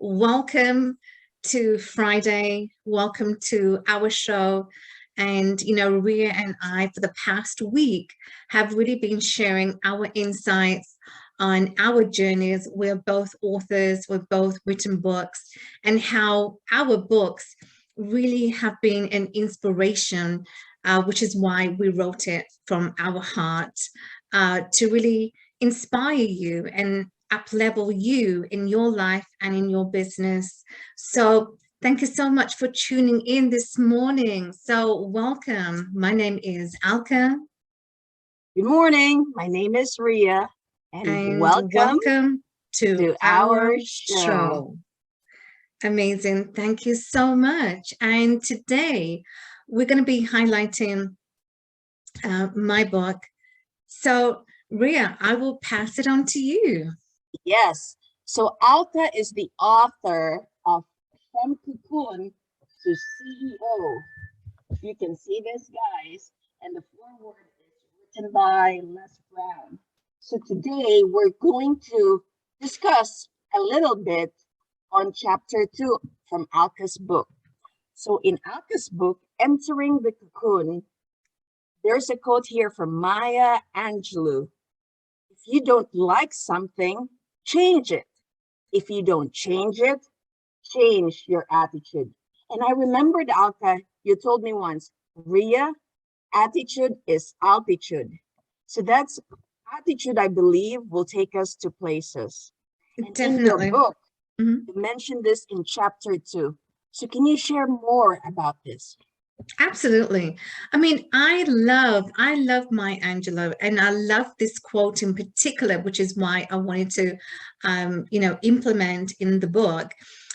Welcome to Friday. Welcome to our show. And, Ria and I, for the past week, have really been sharing our insights on our journeys. We're both authors, we've both written books, and how our books really have been an inspiration, which is why we wrote it from our heart, to really inspire you and up-level you in your life and in your business. So thank you so much for tuning in this morning. So welcome. My name is Alka. Good morning. My name is Ria, and welcome to our show. Amazing. Thank you so much. And today we're going to be highlighting my book. So Ria, I will pass it on to you. Yes. So Alka is the author of From Cocoon to CEO. You can see this, guys, and the foreword is written by Les Brown. So today we're going to discuss a little bit on chapter 2 from Alka's book. So in Alka's book, Entering the Cocoon, there's a quote here from Maya Angelou. If you don't like something, change it. If you don't change it, change your attitude. And I remembered, Alka, you told me once, Ria, attitude is altitude. So that's attitude, I believe, will take us to places. And definitely. In your book, you mentioned this in chapter 2. So can you share more about this? Absolutely. I mean, I love Maya Angelou, and I love this quote in particular, which is why I wanted to, implement in the book,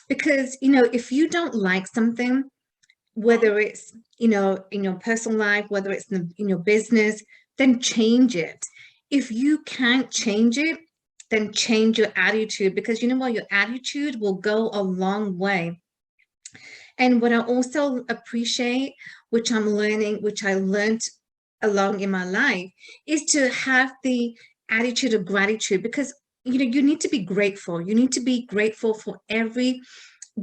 because, if you don't like something, whether it's, in your personal life, whether it's in your business, then change it. If you can't change it, then change your attitude, because you know what, your attitude will go a long way. And what I also appreciate, which I'm learning, which I learned along in my life, is to have the attitude of gratitude, because you need to be grateful. You need to be grateful for every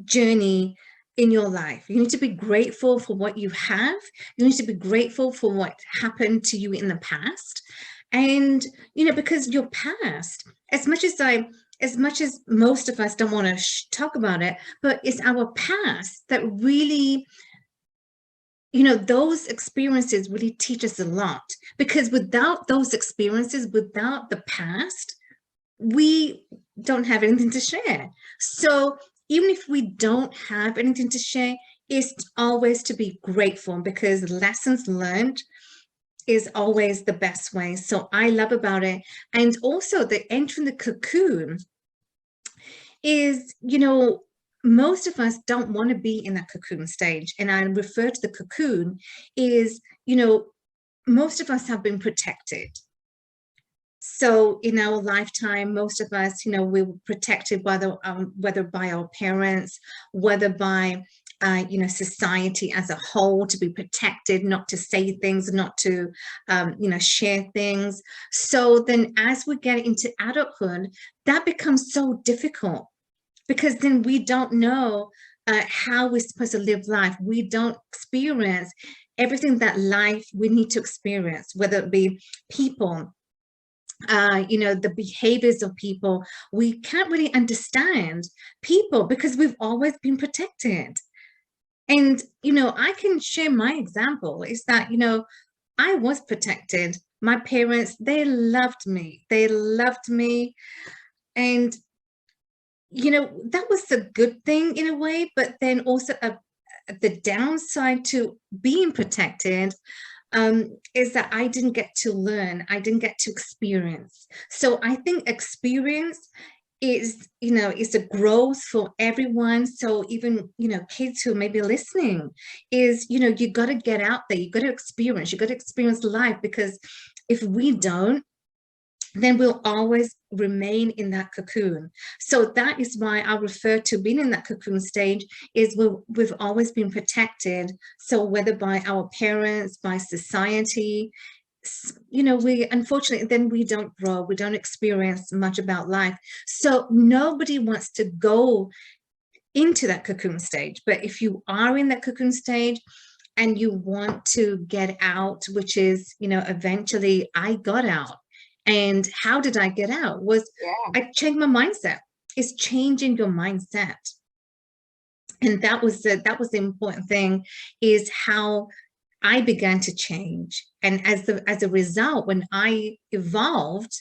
journey in your life. You need to be grateful for what you have. You need to be grateful for what happened to you in the past. And, because your past, as much as most of us don't want to talk about it, but it's our past that really, those experiences really teach us a lot, because without those experiences, without the past, we don't have anything to share. So even if we don't have anything to share, it's always to be grateful, because lessons learned is always the best way. So I love about it. And also the entering the cocoon is, most of us don't want to be in that cocoon stage. And I refer to the cocoon is, most of us have been protected. So in our lifetime, most of us, we were protected by whether by our parents, whether by, society as a whole, to be protected, not to say things, not to, share things. So then as we get into adulthood, that becomes so difficult, because then we don't know how we're supposed to live life. We don't experience everything that life we need to experience, whether it be people, the behaviors of people. We can't really understand people because we've always been protected. And, I can share my example is that, I was protected. My parents, they loved me. They loved me. And, that was a good thing in a way, but then also the downside to being protected is that I didn't get to learn. I didn't get to experience. So I think experience is, is a growth for everyone. So even, kids who may be listening is, you got to get out there. You got to experience life, because if we don't, then we'll always remain in that cocoon. So that is why I refer to being in that cocoon stage is we've always been protected. So whether by our parents, by society, we unfortunately, then we don't grow, we don't experience much about life. So nobody wants to go into that cocoon stage. But if you are in that cocoon stage and you want to get out, which is, you know, eventually I got out. And how did I get out? Was I changed my mindset. It's changing your mindset. And that was the important thing, is how I began to change. And as a result, when I evolved,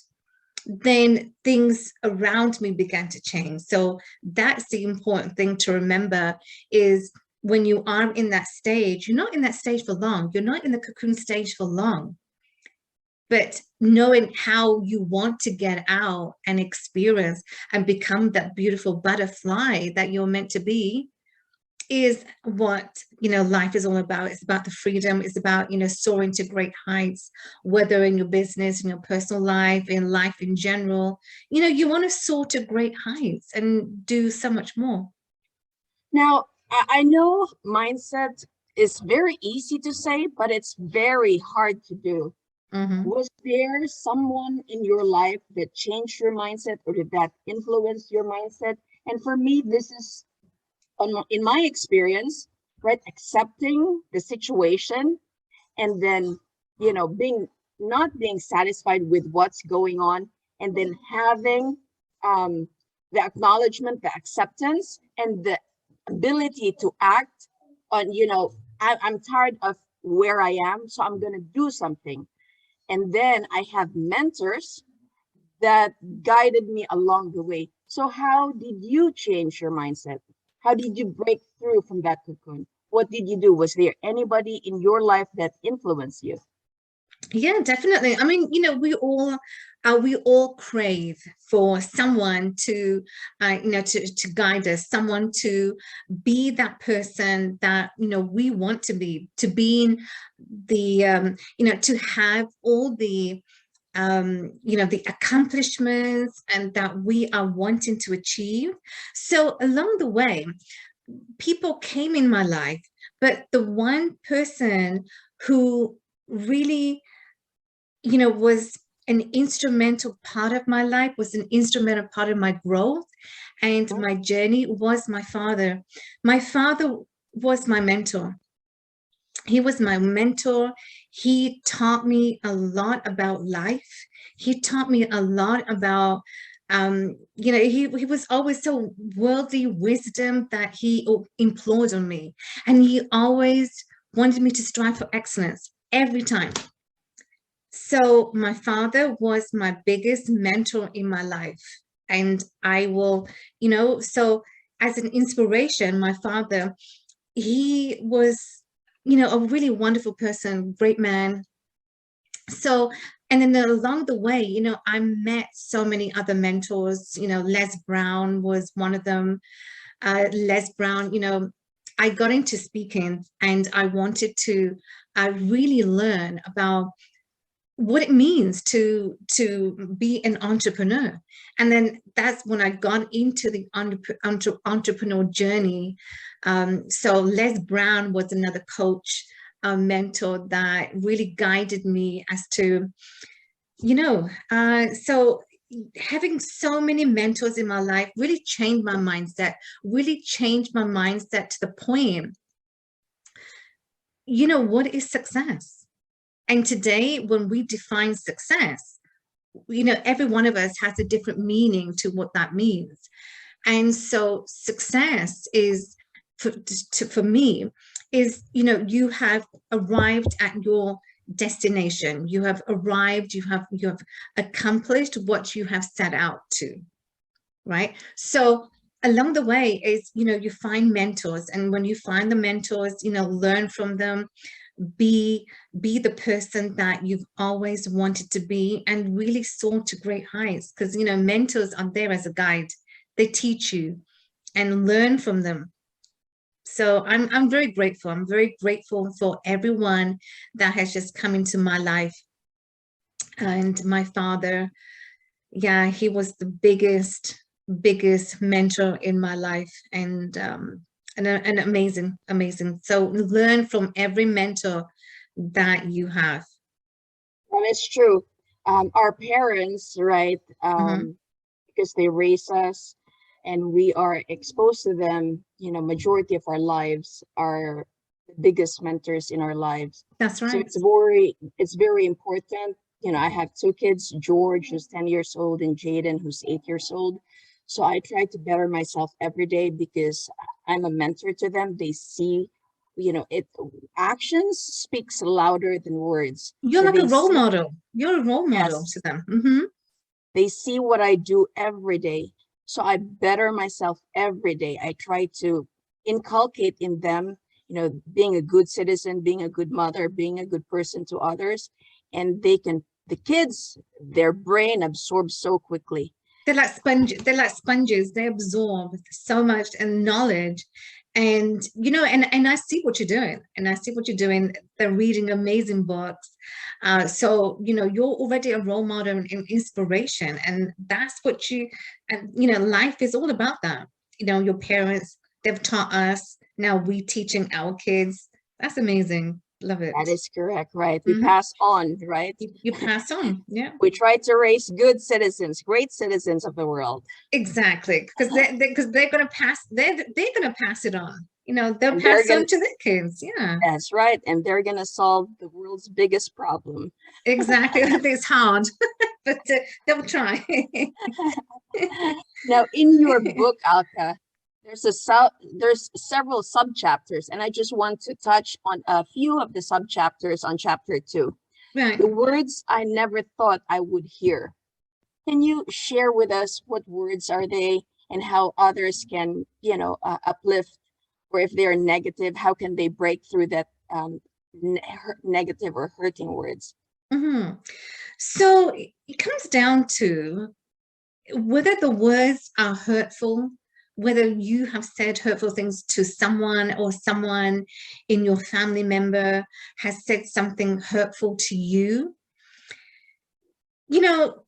then things around me began to change. So that's the important thing to remember, is when you are in that stage, you're not in that stage for long. You're not in the cocoon stage for long. But knowing how you want to get out and experience and become that beautiful butterfly that you're meant to be is what, you know, life is all about. It's about the freedom. It's about, you know, soaring to great heights, whether in your business, in your personal life, in life in general. You know, you want to soar to great heights and do so much more. Now, I know mindset is very easy to say, but it's very hard to do. Was there someone in your life that changed your mindset, or did that influence your mindset? And for me, this is, in my experience, right, accepting the situation, and then, you know, not being satisfied with what's going on, and then having the acknowledgement, the acceptance, and the ability to act on, you know, I'm tired of where I am, so I'm going to do something. And then I have mentors that guided me along the way. So how did you change your mindset? How did you break through from that cocoon? What did you do? Was there anybody in your life that influenced you? Yeah, definitely. I mean, you know, we all crave for someone to, you know, to guide us, someone to be that person that, you know, we want to be in the, you know, to have all the, you know, the accomplishments and that we are wanting to achieve. So along the way, people came in my life, but the one person who really, you know, was an instrumental part of my life, was an instrumental part of my growth and my journey, was my father. My father was my mentor. He was my mentor. He taught me a lot about life. He taught me a lot about, you know, he was always so worldly wisdom that he implored on me. And he always wanted me to strive for excellence every time. So my father was my biggest mentor in my life. And I will, you know, so as an inspiration, my father, he was, you know, a really wonderful person, great man. So, and then along the way, you know, I met so many other mentors. You know, Les Brown was one of them. Les Brown, you know, I got into speaking and I wanted to really learn about what it means to be an entrepreneur. And then that's when I got into the entrepreneur journey. So Les Brown was another coach, mentor that really guided me as to, you know, so having so many mentors in my life really changed my mindset, to the point, you know, what is success? And today, when we define success, you know, every one of us has a different meaning to what that means. And so success is, for me, is, you know, you have arrived at your destination. You have arrived, you have accomplished what you have set out to, right? So along the way is, you know, you find mentors, and when you find the mentors, you know, learn from them, be the person that you've always wanted to be, and really soar to great heights. Because, you know, mentors are there as a guide. They teach you and learn from them. So I'm very grateful. I'm very grateful for everyone that has just come into my life. And my father, yeah, he was the biggest mentor in my life, and amazing. So learn from every mentor that you have. Well, it's true. Our parents, right, because they raise us, and we are exposed to them, you know, majority of our lives, are the biggest mentors in our lives. That's So right. it's very important. You know, I have two kids, George, who's 10 years old, and Jaden, who's 8 years old. So I try to better myself every day because I'm a mentor to them. They see, you know, actions speaks louder than words. You're So like a they role see, model. You're a role model yes, to them. Hmm. they see what I do every day. So I better myself every day. I try to inculcate in them, you know, being a good citizen, being a good mother, being a good person to others. And the kids, their brain absorbs so quickly. They're like sponges. They're like sponges. They absorb so much and knowledge. And you know, and I see what you're doing, and I see what you're doing. They're reading amazing books. So you know, you're already a role model and inspiration, and that's what and you know, life is all about that. You know, your parents, they've taught us. Now we teaching our kids. That's amazing. Love it. That is correct, right? We Mhm. pass on, right? You pass on. Yeah. We try to raise good citizens, great citizens of the world. Exactly, because they're gonna pass they're gonna pass it on. You know, they'll And pass on to their kids. Yeah, that's right. And they're gonna solve the world's biggest problem. exactly. It's hard, but they'll try. Now, in your book, Alka, there's several subchapters, and I just want to touch on a few of the subchapters on chapter 2. Right. The words I never thought I would hear. Can you share with us what words are they, and how others can, you know, uplift, or if they're negative, how can they break through that negative or hurting words? Hmm. So it comes down to whether the words are hurtful, whether you have said hurtful things to someone, or someone in your family member has said something hurtful to you. You know,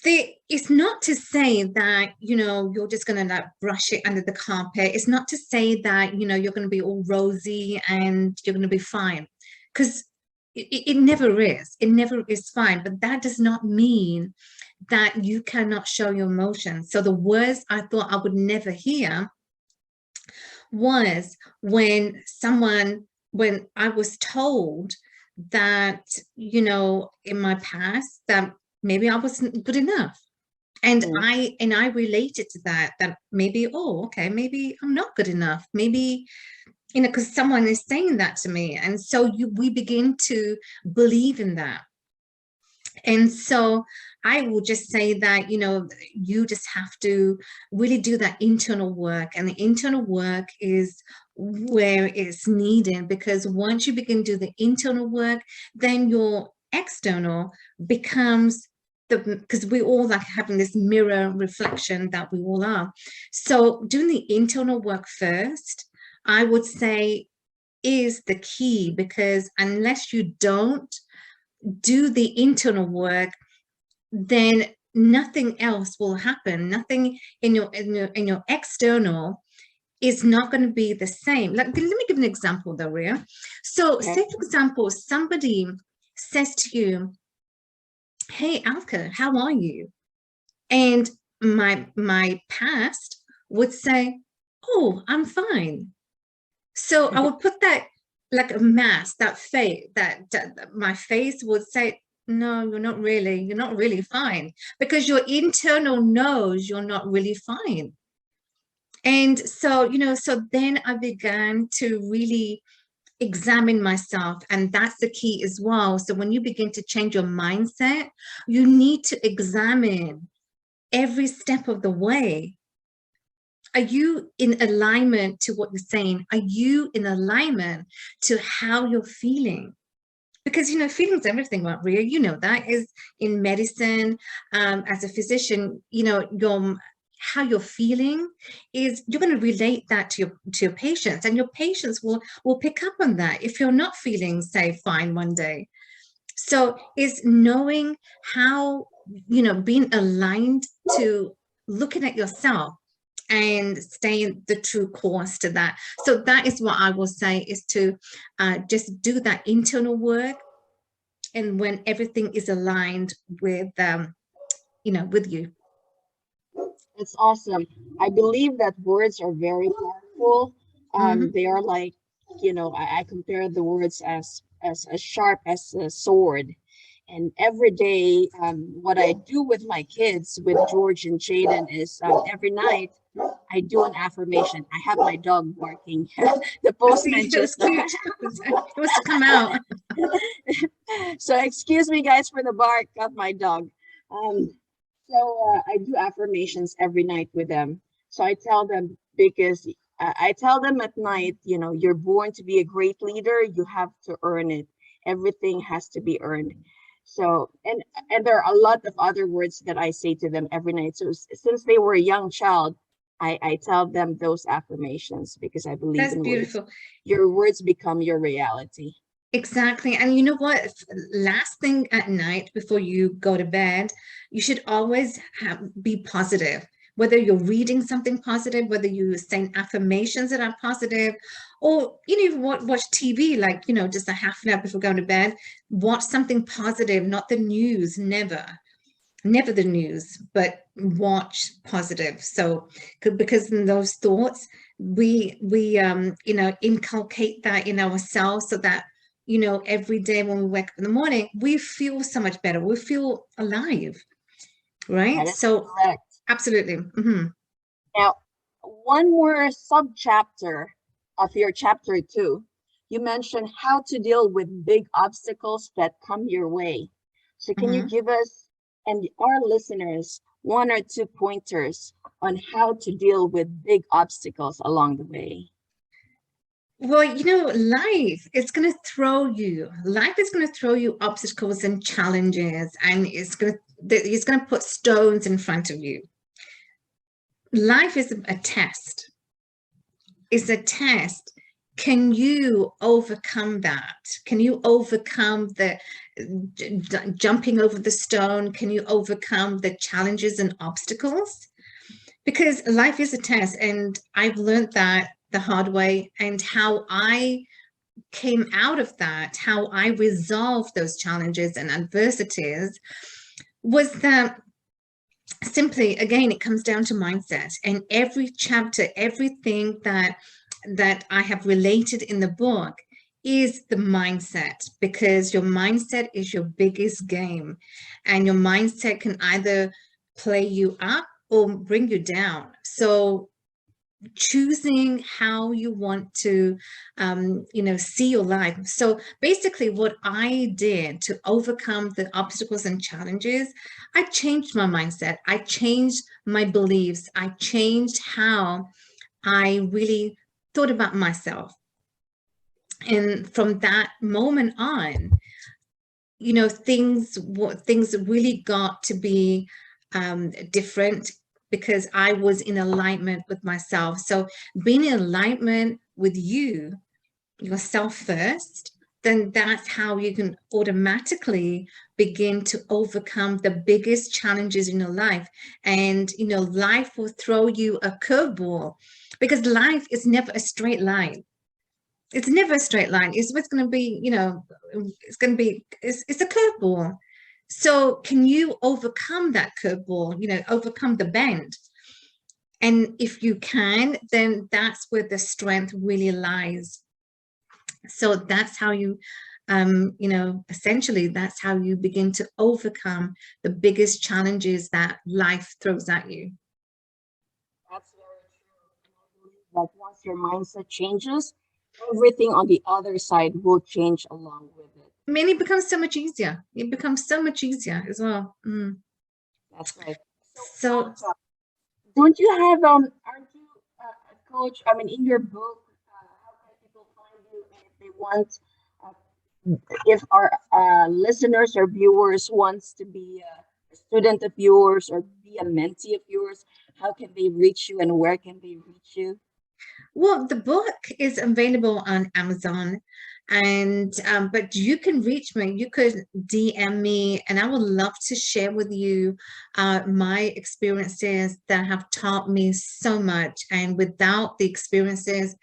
it's not to say that, you know, you're just going to like brush it under the carpet. It's not to say that, you know, you're going to be all rosy and you're going to be fine, because it never is. It never is fine. But that does not mean that you cannot show your emotions. So the words I thought I would never hear was when I was told that, you know, in my past, that maybe I wasn't good enough. And I related to that maybe, oh, okay, maybe I'm not good enough. Maybe, you know, because someone is saying that to me. And so we begin to believe in that. And so I will just say that, you know, you just have to really do that internal work. And the internal work is where it's needed, because once you begin to do the internal work, then your external becomes because we all like having this mirror reflection that we all are. So doing the internal work first, I would say, is the key, because unless you don't do the internal work, then nothing else will happen. Nothing in your external is not going to be the same. Like, let me give an example though, Ria. So say, for example, somebody says to you, hey, Alka, how are you? And my past would say, oh, I'm fine. So I would put that like a mask, that face, that my face would say, no, you're not really fine, because your internal knows you're not really fine. And so, you know, so then I began to really examine myself, and that's the key as well. So when you begin to change your mindset, you need to examine every step of the way. Are you in alignment to what you're saying? Are you in alignment to how you're feeling? Because, you know, feelings everything, right, Ria? You know, that is in medicine, as a physician, you know, how you're feeling is, you're going to relate that to your patients, and your patients will pick up on that if you're not feeling, say, fine one day. So it's knowing how, you know, being aligned to looking at yourself and staying the true course to that. So that is what I will say, is to just do that internal work. And when everything is aligned with, you know, with you. It's awesome. I believe that words are very powerful. They are like, I compare the words as sharp as a sword. And every day, what I do with my kids, with George and Jaden, is every night I do an affirmation. I have my dog barking. The postman It was just cute. It was to come out. so excuse me, guys, for the bark of my dog. So I do affirmations every night with them. So I tell them, because I tell them at night, you're born to be a great leader. You have to earn it. Everything has to be earned. So, and there are a lot of other words that I say to them every night. So since they were a young child, I tell them those affirmations, because I believe That's in beautiful. words. Your words become your reality. Exactly. And you know what? Last thing at night before you go to bed, you should always be positive. Whether you're reading something positive, whether you're saying affirmations that are positive, or you watch TV, like just a half an hour before going to bed, watch something positive, not the news, never the news, but watch positive. So because in those thoughts, we inculcate that in ourselves, so that every day when we wake up in the morning, we feel so much better. We feel alive, right? That is So correct. absolutely. Now, one more sub-chapter of your chapter 2, you mentioned how to deal with big obstacles that come your way. So can you give us and our listeners 1 or 2 pointers on how to deal with big obstacles along the way? Well, life is going to throw you. Life is going to throw you obstacles and challenges, and it's going to put stones in front of you. Life is a test. It's a test. Can you overcome that? Can you overcome the jumping over the stone? Can you overcome the challenges and obstacles? Because life is a test, and I've learned that the hard way, and how I came out of that, how I resolved those challenges and adversities, was that simply, again, it comes down to mindset. And every chapter, everything that I have related in the book is the mindset, because your mindset is your biggest game, and your mindset can either play you up or bring you down. So choosing how you want to see your life. So basically what I did to overcome the obstacles and challenges, I changed my mindset, I changed my beliefs, I changed how I really thought about myself. And from that moment on, things really got to be different, because I was in alignment with myself. So being in alignment with yourself first, then that's how you can automatically begin to overcome the biggest challenges in your life. And life will throw you a curveball, because life is never a straight line. It's never a straight line. It's going to be, it's a curveball. So can you overcome that curveball, overcome the bend? And if you can, then that's where the strength really lies. So that's how you, essentially, that's how you begin to overcome the biggest challenges that life throws at you. That's very true. That once your mindset changes, everything on the other side will change along with it. I mean, it becomes so much easier. It becomes so much easier as well. That's right. So don't you have aren't you a coach? I mean, in your book, how can people find you, and if they want, if our listeners or viewers wants to be a student of yours or be a mentee of yours, how can they reach you, and where can they reach you? well, the book is available on Amazon, and but you can reach me. You could DM me, and I would love to share with you my experiences that have taught me so much. And without the experiences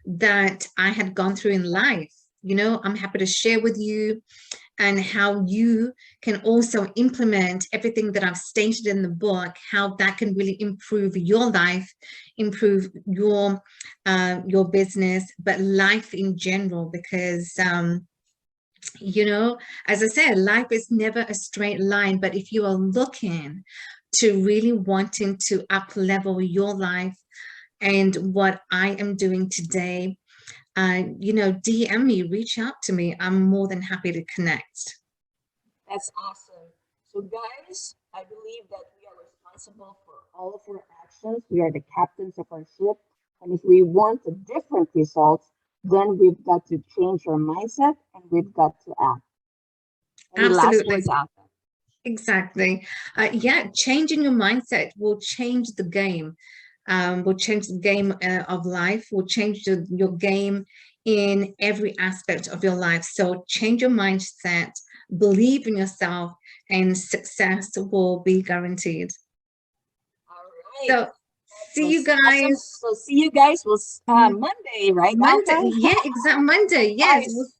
that I had gone through in life, I'm happy to share with you. and how you can also implement everything that I've stated in the book, how that can really improve your life, improve your business, but life in general, because you know, as I said, life is never a straight line, but if you are looking to really wanting to up level your life and what I am doing today, you know, DM me, reach out to me. I'm more than happy to connect. That's awesome. So guys, I believe that we are responsible for all of our actions. We are the captains of our ship. And if we want a different result, then we've got to change our mindset and we've got to act. Any last Absolutely. words out there? Exactly. Yeah, changing your mindset will change the game. Will change the game of life, will change your game in every aspect of your life. So change your mindset, believe in yourself, and success will be guaranteed. All right. So see you guys. Awesome. So see you guys. Monday, right? Monday. Alta? Yeah, exactly. Monday. Yes. Nice.